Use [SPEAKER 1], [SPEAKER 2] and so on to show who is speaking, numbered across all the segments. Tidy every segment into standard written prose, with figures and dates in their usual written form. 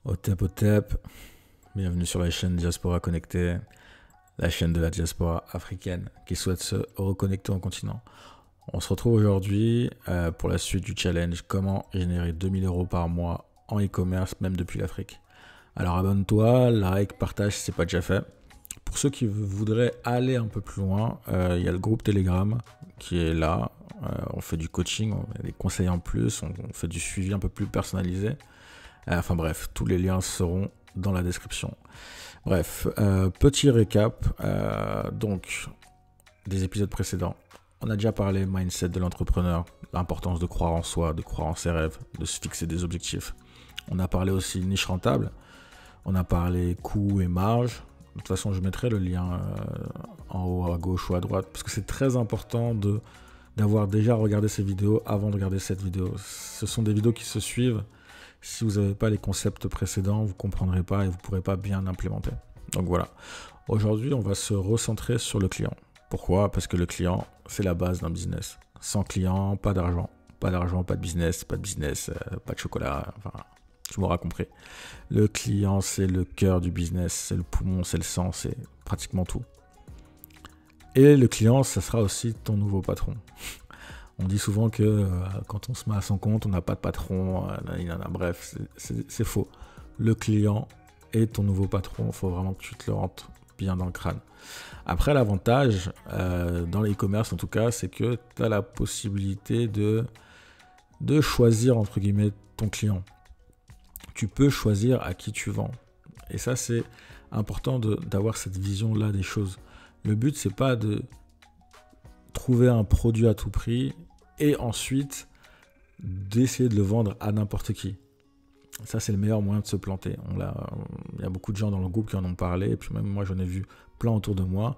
[SPEAKER 1] Au tep, bienvenue sur la chaîne Diaspora Connectée, la chaîne de la diaspora africaine qui souhaite se reconnecter au continent. On se retrouve aujourd'hui pour la suite du challenge comment générer 2000 € par mois en e-commerce même depuis l'Afrique. Alors abonne-toi, like, partage si ce n'est pas déjà fait. Pour ceux qui voudraient aller un peu plus loin, il y a le groupe Telegram qui est là. On fait du coaching, on a des conseils en plus, on fait du suivi un peu plus personnalisé. Enfin bref, tous les liens seront dans la description. Bref, petit récap. Donc, des épisodes précédents. On a déjà parlé mindset de l'entrepreneur, l'importance de croire en soi, de croire en ses rêves, de se fixer des objectifs. On a parlé aussi niche rentable. On a parlé coût et marge. De toute façon, je mettrai le lien en haut à gauche ou à droite parce que c'est très important d'avoir déjà regardé ces vidéos avant de regarder cette vidéo. Ce sont des vidéos qui se suivent. Si vous n'avez pas les concepts précédents, vous ne comprendrez pas et vous ne pourrez pas bien implémenter. Donc voilà. Aujourd'hui, on va se recentrer sur le client. Pourquoi? Parce que le client, c'est la base d'un business. Sans client, pas d'argent. Pas d'argent, pas de business, pas de chocolat. Enfin, tu m'auras compris. Le client, c'est le cœur du business, c'est le poumon, c'est le sang, c'est pratiquement tout. Et le client, ça sera aussi ton nouveau patron. On dit souvent que quand on se met à son compte, on n'a pas de patron. Bref, c'est faux. Le client est ton nouveau patron. Il faut vraiment que tu te le rentres bien dans le crâne. Après, l'avantage, dans l'e-commerce en tout cas, c'est que tu as la possibilité de choisir, entre guillemets, ton client. Tu peux choisir à qui tu vends. Et ça, c'est important d'avoir cette vision-là des choses. Le but, c'est pas de trouver un produit à tout prix et ensuite d'essayer de le vendre à n'importe qui. Ça, c'est le meilleur moyen de se planter. Il y a beaucoup de gens dans le groupe qui en ont parlé, et puis même moi, j'en ai vu plein autour de moi.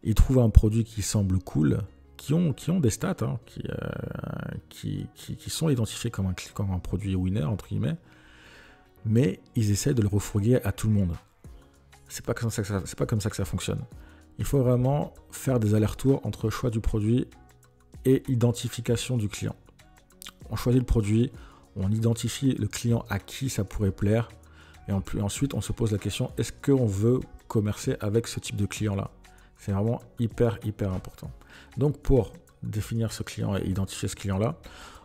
[SPEAKER 1] Ils trouvent un produit qui semble cool, qui ont des stats, hein, qui sont identifiés comme un produit winner, entre guillemets, mais ils essaient de le refourguer à tout le monde. C'est pas comme ça que ça fonctionne. Il faut vraiment faire des allers-retours entre choix du produit et identification du client. On choisit le produit, on identifie le client à qui ça pourrait plaire, et ensuite on se pose la question, est-ce qu'on veut commercer avec ce type de client-là? C'est vraiment hyper important. Donc pour définir ce client et identifier ce client-là,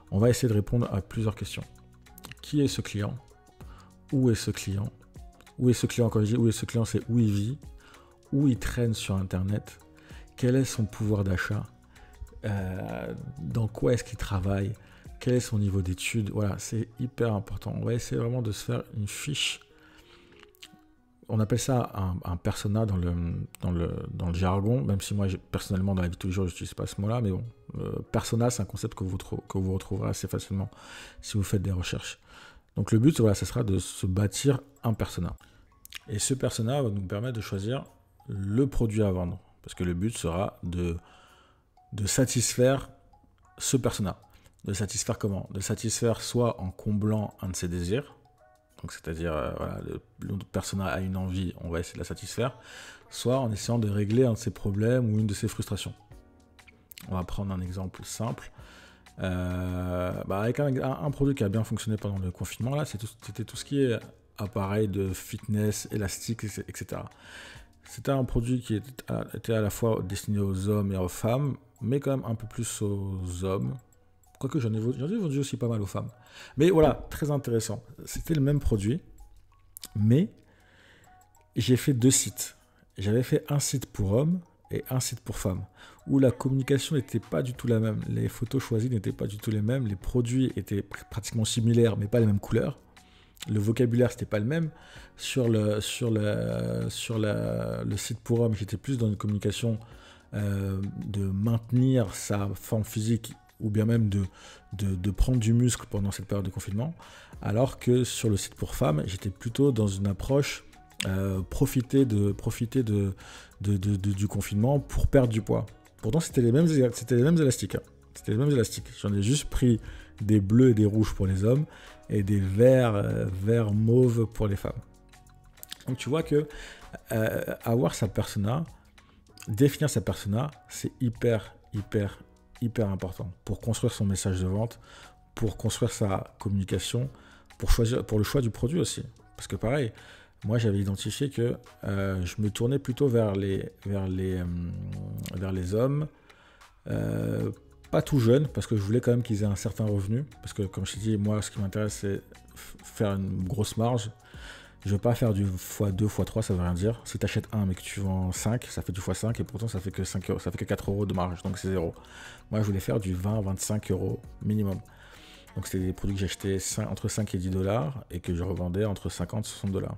[SPEAKER 1] on va essayer de répondre à plusieurs questions. Qui est ce client? Où est ce client? Où est ce client? Quand je dis où est ce client, c'est où il vit, où il traîne sur Internet, quel est son pouvoir d'achat, dans quoi est-ce qu'il travaille, quel est son niveau d'études. Voilà, c'est hyper important. On va essayer vraiment de se faire une fiche. On appelle ça un persona dans le jargon, même si moi, personnellement, dans la vie de tous les jours, je n'utilise pas ce mot-là, mais bon, persona, c'est un concept que vous retrouverez assez facilement si vous faites des recherches. Donc le but, voilà, ce sera de se bâtir un persona. Et ce persona va nous permettre de choisir le produit à vendre. Parce que le but sera de satisfaire ce persona. De satisfaire comment? De satisfaire soit en comblant un de ses désirs. Donc c'est-à-dire, voilà, le persona a une envie, on va essayer de la satisfaire. Soit en essayant de régler un de ses problèmes ou une de ses frustrations. On va prendre un exemple simple. Avec un produit qui a bien fonctionné pendant le confinement, là, c'était tout ce qui est appareil de fitness, élastique, etc. C'était un produit qui était à la fois destiné aux hommes et aux femmes, mais quand même un peu plus aux hommes. Quoique j'en ai vendu aussi pas mal aux femmes. Mais voilà, très intéressant. C'était le même produit, mais j'ai fait 2 sites. J'avais fait un site pour hommes et un site pour femmes, où la communication n'était pas du tout la même. Les photos choisies n'étaient pas du tout les mêmes. Les produits étaient pratiquement similaires, mais pas les mêmes couleurs. Le vocabulaire, c'était pas le même. Sur le site pour hommes, j'étais plus dans une communication de maintenir sa forme physique ou bien même de prendre du muscle pendant cette période de confinement. Alors que sur le site pour femmes, j'étais plutôt dans une approche profiter du confinement pour perdre du poids. Pourtant, c'était les mêmes élastiques. Hein. C'était les mêmes élastiques. J'en ai juste pris des bleus et des rouges pour les hommes et des verts mauves pour les femmes. Donc tu vois que avoir sa persona, définir sa persona, c'est hyper important pour construire son message de vente, pour construire sa communication, pour le choix du produit aussi. Parce que pareil, moi j'avais identifié que je me tournais plutôt vers les hommes, pas tout jeunes, parce que je voulais quand même qu'ils aient un certain revenu. Parce que comme je t'ai dit, moi ce qui m'intéresse c'est faire une grosse marge. Je ne veux pas faire du x2, x3, ça ne veut rien dire. Si tu achètes 1 mais que tu vends 5, ça fait du x5 et pourtant ça fait que 5 euros, ça fait que 4 euros de marge, donc c'est 0. Moi je voulais faire du 20-25 euros minimum. Donc c'était des produits que j'achetais entre 5 et 10 dollars et que je revendais entre 50 et 60 dollars.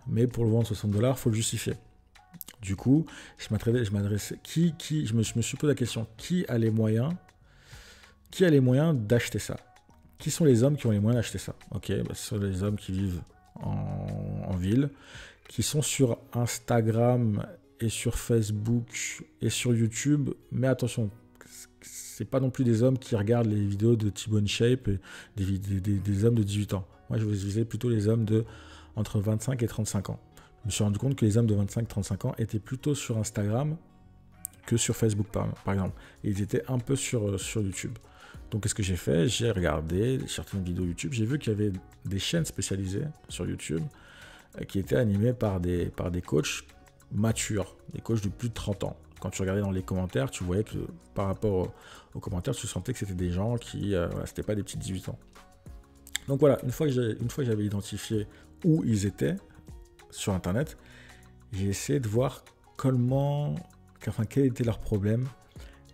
[SPEAKER 1] Mais pour le vendre 60 dollars, il faut le justifier. Du coup, je m'adressais. Je me suis posé la question, qui a les moyens d'acheter ça? Qui sont les hommes qui ont les moyens d'acheter ça? Ok, bah, ce sont les hommes qui vivent en ville, qui sont sur Instagram et sur Facebook et sur YouTube. Mais attention, c'est pas non plus des hommes qui regardent les vidéos de T-Bone Shape et des hommes de 18 ans. Moi, je visais plutôt les hommes de entre 25 et 35 ans. Je me suis rendu compte que les hommes de 25-35 ans étaient plutôt sur Instagram que sur Facebook, par exemple. Et ils étaient un peu sur YouTube. Donc, qu'est-ce que j'ai fait? J'ai regardé certaines vidéos YouTube. J'ai vu qu'il y avait des chaînes spécialisées sur YouTube qui étaient animées par des coachs matures, des coachs de plus de 30 ans. Quand tu regardais dans les commentaires, tu voyais que par rapport aux commentaires, tu sentais que c'était des gens qui, c'était pas des petits 18 ans. Donc voilà, une fois que j'avais identifié où ils étaient sur Internet, j'ai essayé de voir quel était leur problème,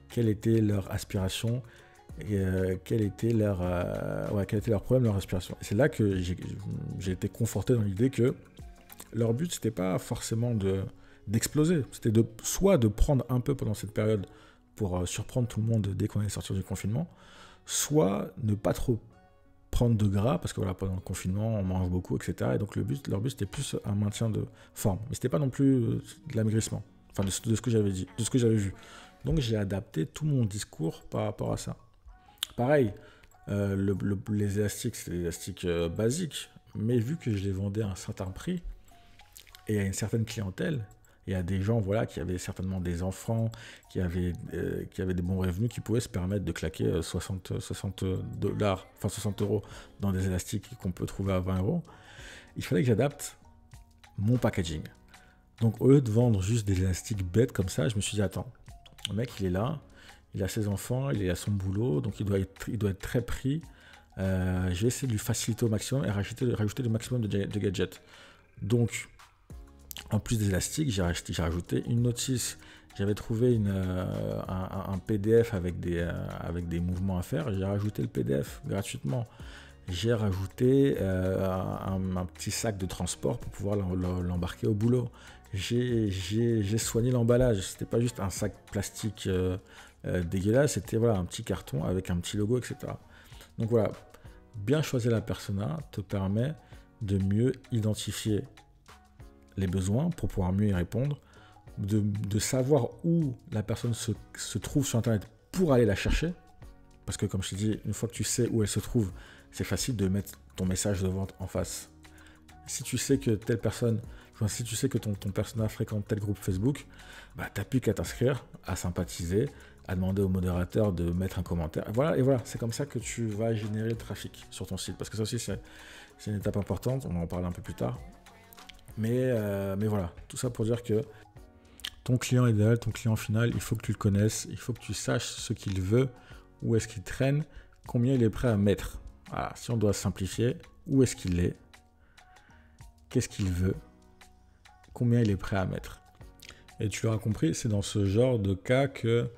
[SPEAKER 1] quelle était leur aspiration, et quel était leur problème, leur aspiration. Et c'est là que j'ai été conforté dans l'idée que leur but, c'était pas forcément d'exploser, c'était soit de prendre un peu pendant cette période pour surprendre tout le monde dès qu'on est sorti du confinement, soit ne pas trop prendre de gras, parce que voilà, pendant le confinement, on mange beaucoup, etc. Et donc leur but, c'était plus un maintien de forme. Mais c'était pas non plus de l'amaigrissement, enfin de ce que j'avais dit, de ce que j'avais vu. Donc j'ai adapté tout mon discours par rapport à ça. Pareil, les élastiques, c'est des élastiques basiques, mais vu que je les vendais à un certain prix et à une certaine clientèle, et à des gens voilà, qui avaient certainement des enfants, qui avaient des bons revenus, qui pouvaient se permettre de claquer 60 dollars, enfin 60 euros dans des élastiques qu'on peut trouver à 20 euros, il fallait que j'adapte mon packaging. Donc au lieu de vendre juste des élastiques bêtes comme ça, je me suis dit, attends, le mec il est là, il a ses enfants, il est à son boulot, donc il doit être très pris. Je vais essayer de lui faciliter au maximum et rajouter le maximum de gadgets. Donc, en plus des élastiques, j'ai rajouté une notice. J'avais trouvé un PDF avec des mouvements à faire. J'ai rajouté le PDF gratuitement. J'ai rajouté un petit sac de transport pour pouvoir l'embarquer au boulot. J'ai soigné l'emballage. C'était pas juste un sac plastique dégueulasse, c'était voilà, un petit carton avec un petit logo, etc. Donc voilà, bien choisir la persona te permet de mieux identifier les besoins pour pouvoir mieux y répondre, de savoir où la personne se trouve sur Internet pour aller la chercher, parce que comme je t'ai dit, une fois que tu sais où elle se trouve, c'est facile de mettre ton message de vente en face. Si tu sais que telle personne, si tu sais que ton persona fréquente tel groupe Facebook, bah, tu n'as plus qu'à t'inscrire, à sympathiser, à demander au modérateur de mettre un commentaire. Et voilà, c'est comme ça que tu vas générer le trafic sur ton site. Parce que ça aussi, c'est une étape importante, on en parle un peu plus tard. Mais voilà, tout ça pour dire que ton client idéal, ton client final, il faut que tu le connaisses, il faut que tu saches ce qu'il veut, où est-ce qu'il traîne, combien il est prêt à mettre. Voilà, si on doit simplifier, où est-ce qu'il est, qu'est-ce qu'il veut, combien il est prêt à mettre. Et tu l'auras compris, c'est dans ce genre de cas que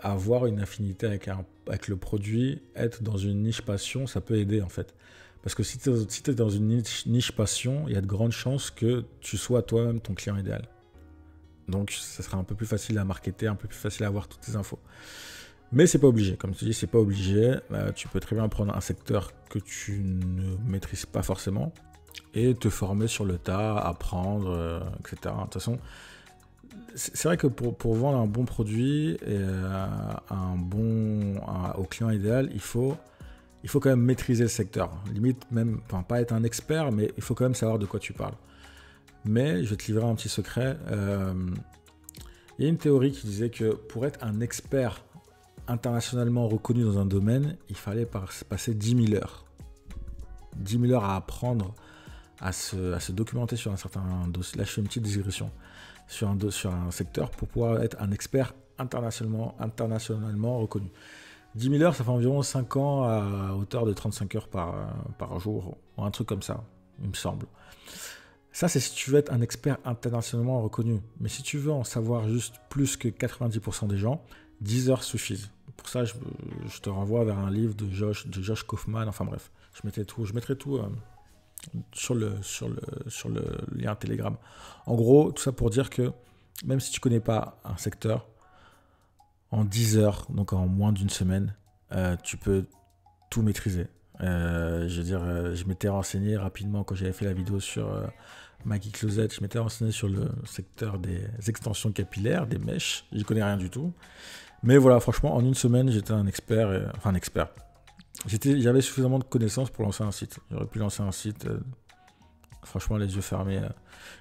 [SPEAKER 1] avoir une affinité avec le produit, être dans une niche passion, ça peut aider en fait. Parce que si tu es dans une niche passion, il y a de grandes chances que tu sois toi-même ton client idéal. Donc ça sera un peu plus facile à marketer, un peu plus facile à avoir toutes tes infos. Mais c'est pas obligé, comme tu dis, c'est pas obligé. Tu peux très bien prendre un secteur que tu ne maîtrises pas forcément et te former sur le tas, apprendre, etc. De toute façon, c'est vrai que pour vendre un bon produit et au client idéal, il faut quand même maîtriser le secteur. Limite même, enfin pas être un expert, mais il faut quand même savoir de quoi tu parles. Mais je vais te livrer un petit secret. Il y a une théorie qui disait que pour être un expert internationalement reconnu dans un domaine, il fallait passer 10 000 heures. 10 000 heures à apprendre à se documenter sur un certain dossier. Là, je fais une petite digression sur un secteur pour pouvoir être un expert internationalement reconnu. 10 000 heures, ça fait environ 5 ans à hauteur de 35 heures par jour, ou un truc comme ça, il me semble. Ça, c'est si tu veux être un expert internationalement reconnu. Mais si tu veux en savoir juste plus que 90% des gens, 10 heures suffisent. Pour ça, je te renvoie vers un livre de Josh Kaufman. Enfin bref, je mettrai tout sur le lien Telegram. En gros, tout ça pour dire que même si tu ne connais pas un secteur, en 10 heures, donc en moins d'une semaine, tu peux tout maîtriser. Je m'étais renseigné rapidement quand j'avais fait la vidéo sur Maggie Closet. Je m'étais renseigné sur le secteur des extensions capillaires, des mèches. J'y connais rien du tout. Mais voilà, franchement, en une semaine, j'étais un expert. Enfin, un expert. J'avais suffisamment de connaissances pour lancer un site. J'aurais pu lancer un site, franchement, les yeux fermés,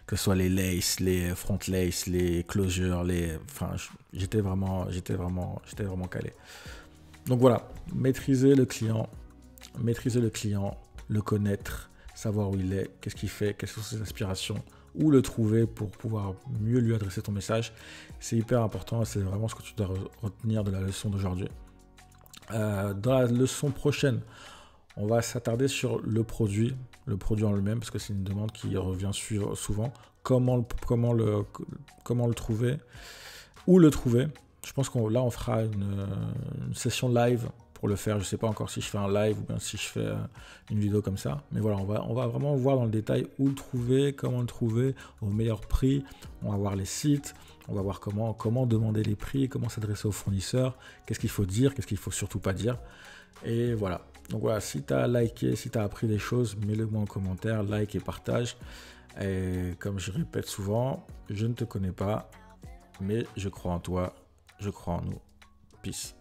[SPEAKER 1] que ce soit les laces, les front laces, les closures, enfin, j'étais vraiment calé. Donc voilà, maîtriser le client, le connaître, savoir où il est, qu'est-ce qu'il fait, quelles sont ses aspirations, où le trouver pour pouvoir mieux lui adresser ton message. C'est hyper important et c'est vraiment ce que tu dois retenir de la leçon d'aujourd'hui. Dans la leçon prochaine, on va s'attarder sur le produit en lui-même, parce que c'est une demande qui revient souvent. Comment le trouver, où le trouver. Je pense on fera une session live pour le faire. Je ne sais pas encore si je fais un live ou bien si je fais une vidéo comme ça. Mais voilà, on va vraiment voir dans le détail où le trouver, comment le trouver au meilleur prix. On va voir les sites, on va voir comment demander les prix, comment s'adresser aux fournisseurs, qu'est-ce qu'il faut dire, qu'est-ce qu'il ne faut surtout pas dire. Et voilà. Donc voilà, si tu as liké, si tu as appris des choses, mets-le-moi en commentaire, like et partage. Et comme je répète souvent, je ne te connais pas, mais je crois en toi, je crois en nous. Peace.